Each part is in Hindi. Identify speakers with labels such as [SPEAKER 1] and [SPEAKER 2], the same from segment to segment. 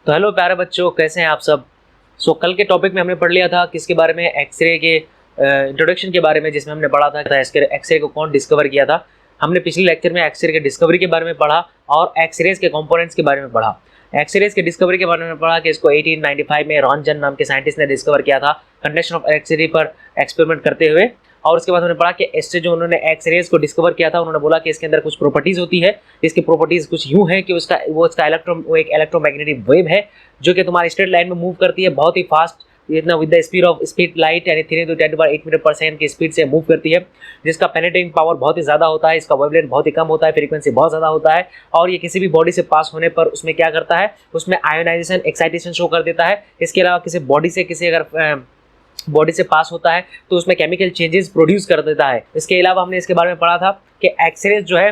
[SPEAKER 1] तो हेलो प्यारे बच्चों, कैसे हैं आप सब। कल के टॉपिक में हमने पढ़ लिया था किसके बारे में, एक्सरे के इंट्रोडक्शन के बारे में, जिसमें हमने पढ़ा था एक्सरे को कौन डिस्कवर किया था। हमने पिछले लेक्चर में एक्सरे के डिस्कवरी के बारे में पढ़ा और एक्सरेज के कंपोनेंट्स के बारे में पढ़ा। एक्सरेज के डिस्कवरी के बारे में पढ़ा कि इसको 1895 में रॉन्जन नाम के साइंटिस्ट ने डिस्कवर किया था कंडक्शन ऑफ एक्सरे पर एक्सपेरिमेंट करते हुए। और उसके बाद हमने पढ़ा कि इससे जो उन्होंने एक्सरेज को डिस्कवर किया था, उन्होंने बोला कि इसके अंदर कुछ प्रॉपर्टीज होती है। इसकी प्रॉपर्टीज कुछ यूं है कि उसका एक इलेक्ट्रोमैग्नेटिक वेव है जो कि तुम्हारी स्ट्रेट लाइन में मूव करती है बहुत ही फास्ट, इतना विद द स्पीड लाइट यानी 3 × 10⁸ मीटर पर सेकंड की स्पीड से मूव करती है, जिसका पेनिट्रेटिंग पावर बहुत ही ज़्यादा होता है, इसका वेवलेंथ बहुत ही कम होता है, फ्रीक्वेंसी बहुत ज़्यादा होता है। और ये किसी भी बॉडी से पास होने पर उसमें क्या करता है, उसमें आयोनाइजेशन एक्साइटेशन शो कर देता है। इसके अलावा किसी बॉडी से बॉडी से पास होता है तो उसमें केमिकल चेंजेस प्रोड्यूस कर देता है। इसके अलावा हमने इसके बारे में पढ़ा था कि एक्सरेज जो है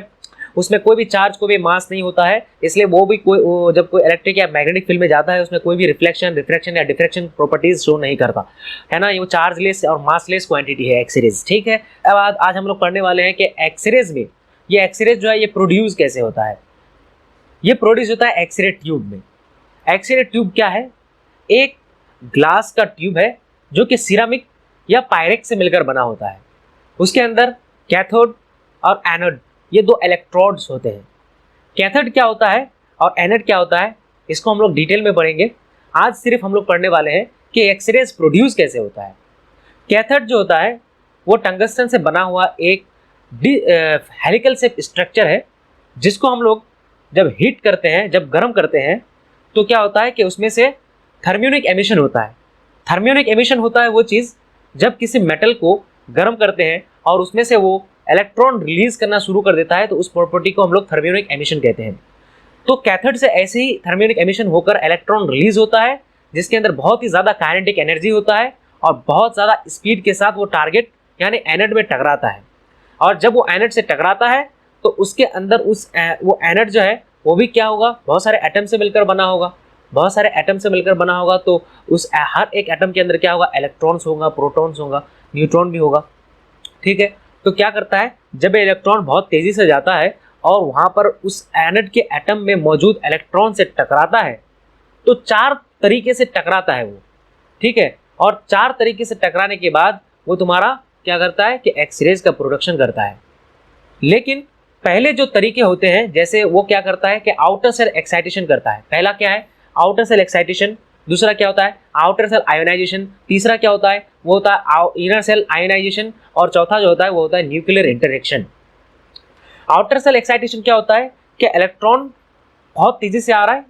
[SPEAKER 1] उसमें कोई भी चार्ज, कोई भी मास नहीं होता है, इसलिए जब कोई इलेक्ट्रिक या मैग्नेटिक फील्ड में जाता है उसमें कोई भी रिफ्लेक्शन या डिफ्रेक्शन प्रॉपर्टीज शो नहीं करता है ना। ये वो चार्जलेस और मासलेस क्वांटिटी है एक्सरेज। ठीक है, अब आज हम लोग पढ़ने वाले हैं कि एक्सरेज में ये एक्सरेज जो है ये प्रोड्यूस कैसे होता है। ये प्रोड्यूस होता है एक्सरे ट्यूब में। एक्सरे ट्यूब क्या है? एक ग्लास का ट्यूब है जो कि सिरामिक या पायरेक्स से मिलकर बना होता है। उसके अंदर कैथोड और एनोड, ये दो इलेक्ट्रोड्स होते हैं। कैथोड क्या होता है और एनोड क्या होता है, इसको हम लोग डिटेल में पढ़ेंगे। आज सिर्फ हम लोग पढ़ने वाले हैं कि एक्सरेज प्रोड्यूस कैसे होता है। कैथोड जो होता है वो टंगस्टन से बना हुआ एक हेलिकल शेप स्ट्रक्चर है, जिसको हम लोग जब हीट करते हैं, जब गर्म करते हैं, तो क्या होता है कि उसमें से थर्मियोनिक एमिशन होता है। थर्मियोनिक एमिशन होता है वो चीज़ जब किसी मेटल को गर्म करते हैं और उसमें से वो इलेक्ट्रॉन रिलीज करना शुरू कर देता है, तो उस प्रॉपर्टी को हम लोग थर्मियोनिक एमिशन कहते हैं। तो कैथोड से ऐसे ही थर्मियोनिक एमिशन होकर इलेक्ट्रॉन रिलीज होता है, जिसके अंदर बहुत ही ज़्यादा काइनेटिक एनर्जी होता है और बहुत ज़्यादा स्पीड के साथ वो टारगेट यानी एनोड में टकराता है। और जब वो एनोड से टकराता है तो उसके अंदर वो एनोड जो है वो भी क्या होगा, बहुत सारे एटम से मिलकर बना होगा। बहुत सारे एटम से मिलकर बना होगा तो उस हर एक एटम के अंदर क्या होगा, इलेक्ट्रॉन्स होगा, प्रोटॉन्स होगा, न्यूट्रॉन भी होगा। ठीक है, तो क्या करता है, जब इलेक्ट्रॉन बहुत तेजी से जाता है और वहां पर उस एनोड के एटम में मौजूद इलेक्ट्रॉन से टकराता है, तो 4 तरीके से टकराता है वो। ठीक है, और 4 तरीके से टकराने के बाद वो तुम्हारा क्या करता है कि एक्सरेज का प्रोडक्शन करता है। लेकिन पहले जो तरीके होते हैं, जैसे वो क्या करता है कि आउटर सेल एक्साइटेशन करता है। पहला क्या है, आउटर सेल एक्साइटेशन। दूसरा क्या होता है, आउटर सेल आयोनाइजेशन। तीसरा क्या होता है, वो होता है इनर सेल आयोनाइजेशन। और चौथा जो होता है वो होता है nuclear interaction. Outer shell excitation क्या होता है कि इलेक्ट्रॉन बहुत तेजी से आ रहा है,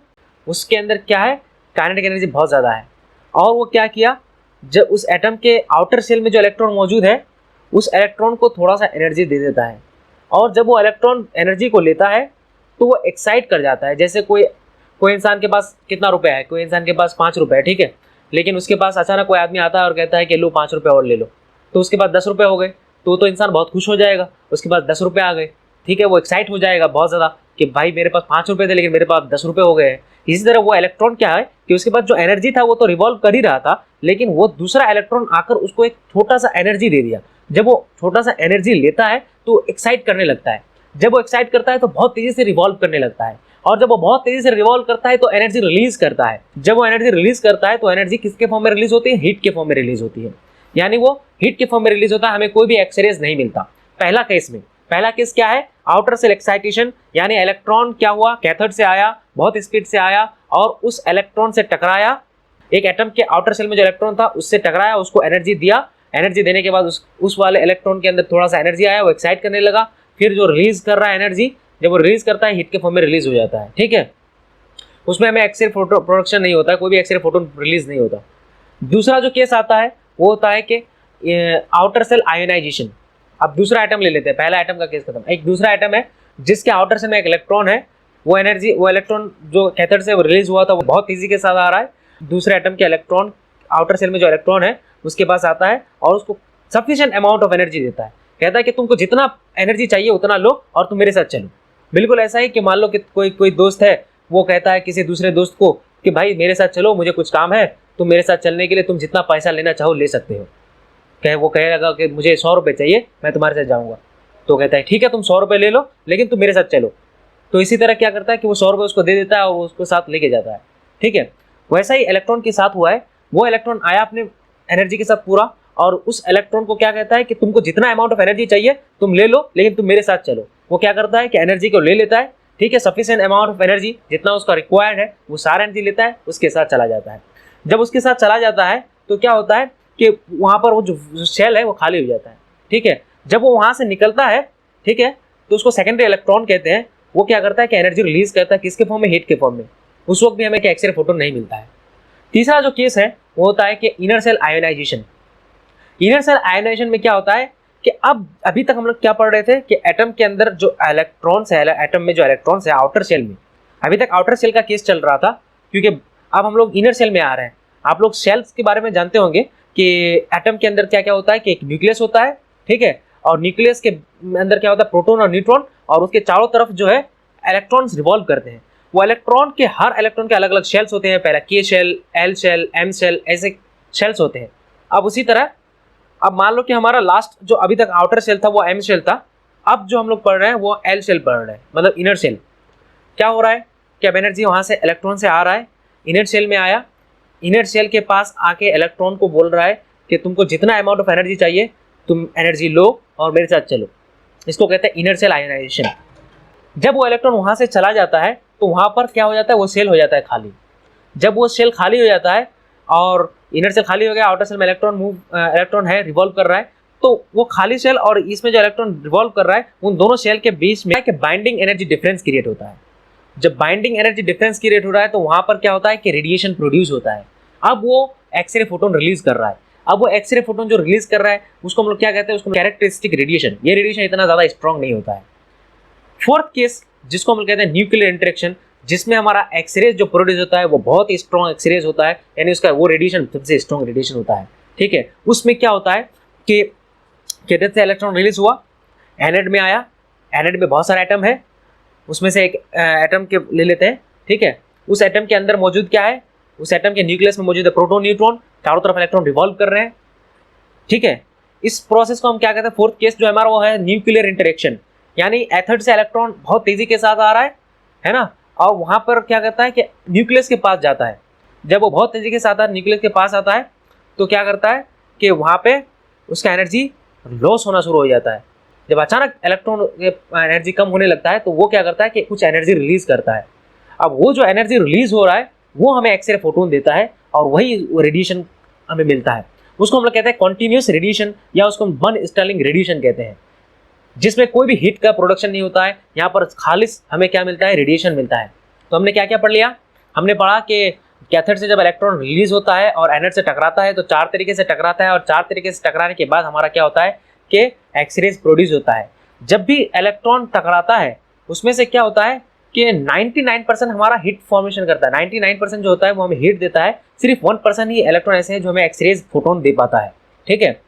[SPEAKER 1] उसके अंदर क्या है, काइनेटिक एनर्जी बहुत ज़्यादा है, और वो क्या किया, जब उस एटम के आउटर सेल में जो इलेक्ट्रॉन मौजूद है उस इलेक्ट्रॉन को थोड़ा सा एनर्जी दे देता है। और जब वो इलेक्ट्रॉन एनर्जी को लेता है तो वो एक्साइट कर जाता है। जैसे कोई इंसान के पास कितना रुपया है, कोई इंसान के पास 5 रुपये है, ठीक है, लेकिन उसके पास अचानक कोई आदमी आता है और कहता है कि लो 5 रुपये और ले लो, तो उसके पास 10 रुपये हो गए, तो इंसान बहुत खुश हो जाएगा, उसके पास 10 रुपये आ गए। ठीक है, वो एक्साइट हो जाएगा बहुत ज़्यादा कि भाई मेरे पास 5 रुपये थे लेकिन मेरे पास 10 रुपये हो गए हैं। इसी तरह वो इलेक्ट्रॉन क्या है कि उसके पास जो एनर्जी था वो तो रिवॉल्व कर ही रहा था, लेकिन वो दूसरा इलेक्ट्रॉन आकर उसको एक छोटा सा एनर्जी दे दिया। जब वो छोटा सा एनर्जी लेता है तो एक्साइट करने लगता है। जब वो एक्साइट करता है तो बहुत तेजी से रिवॉल्व करने लगता है, और जब वो बहुत तेजी से रिवॉल्व करता है तो एनर्जी रिलीज करता है। जब वो एनर्जी रिलीज करता है तो एनर्जी किसके फॉर्म में रिलीज होती है, हीट के फॉर्म में रिलीज होती है, यानी वो हीट के फॉर्म में रिलीज होता है, हमें कोई भी एक्सरेज नहीं मिलता। पहला केस क्या है, आउटर सेल एक्साइटेशन, यानी इलेक्ट्रॉन क्या हुआ, कैथोड से आया, बहुत स्पीड से आया और उस इलेक्ट्रॉन से टकराया। एक एटम के आउटर सेल में जो इलेक्ट्रॉन था उससे टकराया, उसको एनर्जी दिया। एनर्जी देने के बाद उस वाले इलेक्ट्रॉन के अंदर थोड़ा सा एनर्जी आया, वो एक्साइट करने लगा। फिर जो रिलीज कर रहा है एनर्जी, जब वो रिलीज करता है हीट के फॉर्म में रिलीज हो जाता है। ठीक है, उसमें हमें एक्सरे प्रोडक्शन नहीं होता है, कोई भी एक्सरे फोटोन रिलीज नहीं होता। दूसरा जो केस आता है वो होता है कि आउटर सेल आयोनाइजेशन। अब दूसरा आइटम ले लेते हैं, पहला आइटम का केस खत्म। एक दूसरा आइटम है जिसके आउटर सेल में एक इलेक्ट्रॉन है, वो इलेक्ट्रॉन जो कैथोड से रिलीज हुआ था वो बहुत तेजी के साथ आ रहा है। दूसरे आइटम के इलेक्ट्रॉन, आउटर सेल में जो इलेक्ट्रॉन है उसके पास आता है और उसको सफिशिएंट अमाउंट ऑफ एनर्जी देता है, कहता है कि तुमको जितना एनर्जी चाहिए उतना लो और तुम मेरे साथ चलो। बिल्कुल ऐसा ही कि मान लो कि कोई दोस्त है, वो कहता है किसी दूसरे दोस्त को कि भाई मेरे साथ चलो, मुझे कुछ काम है, तुम मेरे साथ चलने के लिए तुम जितना पैसा लेना चाहो ले सकते हो। वो कहेगा कि मुझे 100 रुपये चाहिए, मैं तुम्हारे साथ जाऊँगा, तो कहता है ठीक है तुम 100 रुपये ले लो लेकिन तुम मेरे साथ चलो। तो इसी तरह क्या करता है कि वो 100 रुपये उसको दे देता है और उसको साथ लेके जाता है। ठीक है। वैसा ही इलेक्ट्रॉन के साथ हुआ है, वो इलेक्ट्रॉन आया अपने एनर्जी के साथ पूरा, और उस इलेक्ट्रॉन को क्या कहता है कि तुमको जितना अमाउंट ऑफ एनर्जी चाहिए तुम ले लो, लेकिन तुम मेरे साथ चलो। वो क्या करता है कि एनर्जी को ले लेता है, ठीक है, सफिशिएंट अमाउंट ऑफ एनर्जी जितना उसका रिक्वायर्ड है वो सारा एनर्जी लेता है, उसके साथ चला जाता है। जब उसके साथ चला जाता है तो क्या होता है कि वहां पर वो जो शेल है वो खाली हो जाता है, ठीक है। जब वो वहां से निकलता है, ठीक है, तो उसको सेकेंडरी इलेक्ट्रॉन कहते हैं। वो क्या करता है कि एनर्जी रिलीज करता है, किसके फॉर्म में, हीट के फॉर्म में। उस वक्त भी हमें एक्सरे फोटोन नहीं मिलता है। तीसरा जो केस है वो होता है कि inner shell ionisation. Inner shell ionisation में क्या होता है कि अब अभी तक हम लोग क्या पढ़ रहे थे कि एटम के अंदर जो इलेक्ट्रॉन्स है, एटम में जो इलेक्ट्रॉन्स है आउटर सेल में, अभी तक आउटर सेल का केस चल रहा था, क्योंकि अब हम लोग इनर सेल में आ रहे हैं। आप लोग सेल्स के बारे में जानते होंगे कि एटम के अंदर क्या क्या होता है कि एक न्यूक्लियस होता है, ठीक है, और न्यूक्लियस के अंदर क्या होता है, प्रोटॉन और न्यूट्रॉन, और उसके चारों तरफ जो है इलेक्ट्रॉन्स रिवॉल्व करते हैं। वो इलेक्ट्रॉन के हर इलेक्ट्रॉन के अलग अलग शेल्स होते हैं, पहला K shell, L shell, M shell, ऐसे शेल्स होते हैं। अब उसी तरह अब मान लो कि हमारा लास्ट जो अभी तक आउटर शेल था वो एम शेल था, अब जो हम लोग पढ़ रहे हैं वो एल शेल पढ़ रहे हैं, मतलब इनर शेल। क्या हो रहा है कि अब एनर्जी वहां से इलेक्ट्रॉन से आ रहा है, इनर शेल में आया, इनर शेल के पास आके इलेक्ट्रॉन को बोल रहा है कि तुमको जितना अमाउंट ऑफ एनर्जी चाहिए तुम एनर्जी लो और मेरे साथ चलो। इसको कहते हैं इनर सेल आयोनाइजेशन। जब वो इलेक्ट्रॉन वहां से चला जाता है तो वहां पर क्या हो जाता है, वो सेल हो जाता है खाली। जब वो सेल खाली हो जाता है और इनर सेल खाली हो गया, आउटर सेल में इलेक्ट्रॉन है, रिवॉल्व कर रहा है, तो वो खाली सेल और इसमें जो इलेक्ट्रॉन रिवॉल्व कर रहा है उन दोनों सेल के बीच में बाइंडिंग एनर्जी डिफरेंस क्रिएट होता है। जब बाइंडिंग एनर्जी डिफरेंस क्रिएट हो रहा है तो वहां पर क्या होता है कि रेडिएशन प्रोड्यूस होता है। अब वो एक्सरे फोटोन रिलीज कर रहा है। अब वो एक्सरे फोटोन जो रिलीज कर रहा है उसको हम लोग क्या कहते हैं, उसको कैरेक्टरिस्टिक रेडिएशन। ये रेडिएशन इतना ज्यादा स्ट्रॉन्ग नहीं होता है। फोर्थ केस जिसको हम लोग कहते हैं न्यूक्लियर इंटरेक्शन, जिसमें हमारा एक्सरेज जो प्रोड्यूस होता है वो बहुत ही स्ट्रॉन्ग एक्सरेज होता है, यानी उसका वो रेडिएशन सबसे स्ट्रॉन्ग रेडिएशन होता है, ठीक है। उसमें क्या होता है कि कहते से इलेक्ट्रॉन रिलीज हुआ, एनोड में आया, एनोड में बहुत सारे एटम है, उसमें से एक एटम के ले लेते हैं, ठीक है। उस एटम के अंदर मौजूद क्या है, उस एटम के न्यूक्लियस में मौजूद है प्रोटॉन न्यूट्रॉन, चारों तरफ इलेक्ट्रॉन रिवॉल्व कर रहे हैं, ठीक है। इस प्रोसेस को हम क्या कहते हैं, फोर्थ केस जो हमारा वो है न्यूक्लियर इंटरेक्शन, यानी एथर से इलेक्ट्रॉन बहुत तेजी के साथ आ रहा है ना, और वहां पर क्या करता है कि न्यूक्लियस के पास जाता है। जब वो बहुत तेजी के साथ न्यूक्लियस के पास आता है तो क्या करता है कि वहां पे उसका एनर्जी लॉस होना शुरू हो जाता है। जब अचानक इलेक्ट्रॉन एनर्जी कम होने लगता है तो वो क्या करता है कि कुछ एनर्जी रिलीज करता है। अब वो जो एनर्जी रिलीज हो रहा है वो हमें एक्सरे फोटोन देता है और वही रेडिएशन हमें मिलता है। उसको हम लोग कहते हैं कॉन्टिन्यूस रेडिएशन, या उसको हम वन स्टर्लिंग रेडिएशन कहते हैं, जिसमें कोई भी हीट का प्रोडक्शन नहीं होता है। यहाँ पर खालिस हमें क्या मिलता है, रेडिएशन मिलता है। तो हमने क्या क्या पढ़ लिया, हमने पढ़ा कि कैथोड से जब इलेक्ट्रॉन रिलीज होता है और एनोड से टकराता है तो चार तरीके से टकराता है, और चार तरीके से टकराने के बाद हमारा क्या होता है कि एक्सरेज प्रोड्यूस होता है। जब भी इलेक्ट्रॉन टकराता है उसमें से क्या होता है कि 99% हमारा हीट फॉर्मेशन करता है, 99% जो होता है वो हमें हीट देता है, सिर्फ 1% ही इलेक्ट्रॉन ऐसे हैं जो हमें एक्सरेज फोटोन दे पाता है, ठीक है।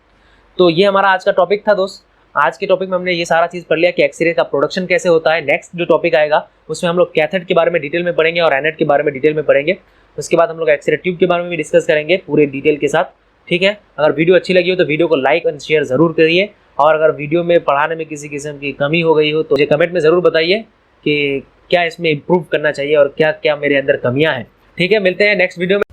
[SPEAKER 1] तो ये हमारा आज का टॉपिक था दोस्त। आज के टॉपिक में हमने ये सारा चीज़ पढ़ लिया कि एक्सरे का प्रोडक्शन कैसे होता है। नेक्स्ट जो टॉपिक आएगा उसमें हम लोग कैथोड के बारे में डिटेल में पढ़ेंगे और एनोड के बारे में डिटेल में पढ़ेंगे। उसके बाद हम लोग एक्सरे ट्यूब के बारे में भी डिस्कस करेंगे पूरे डिटेल के साथ, ठीक है। अगर वीडियो अच्छी लगी हो तो वीडियो को लाइक और शेयर ज़रूर करिए, और अगर वीडियो में पढ़ाने में किसी किस्म की कमी हो गई हो तो मुझे कमेंट में ज़रूर बताइए कि क्या इसमें इम्प्रूव करना चाहिए और क्या क्या मेरे अंदर कमियाँ हैं, ठीक है। मिलते हैं नेक्स्ट वीडियो में।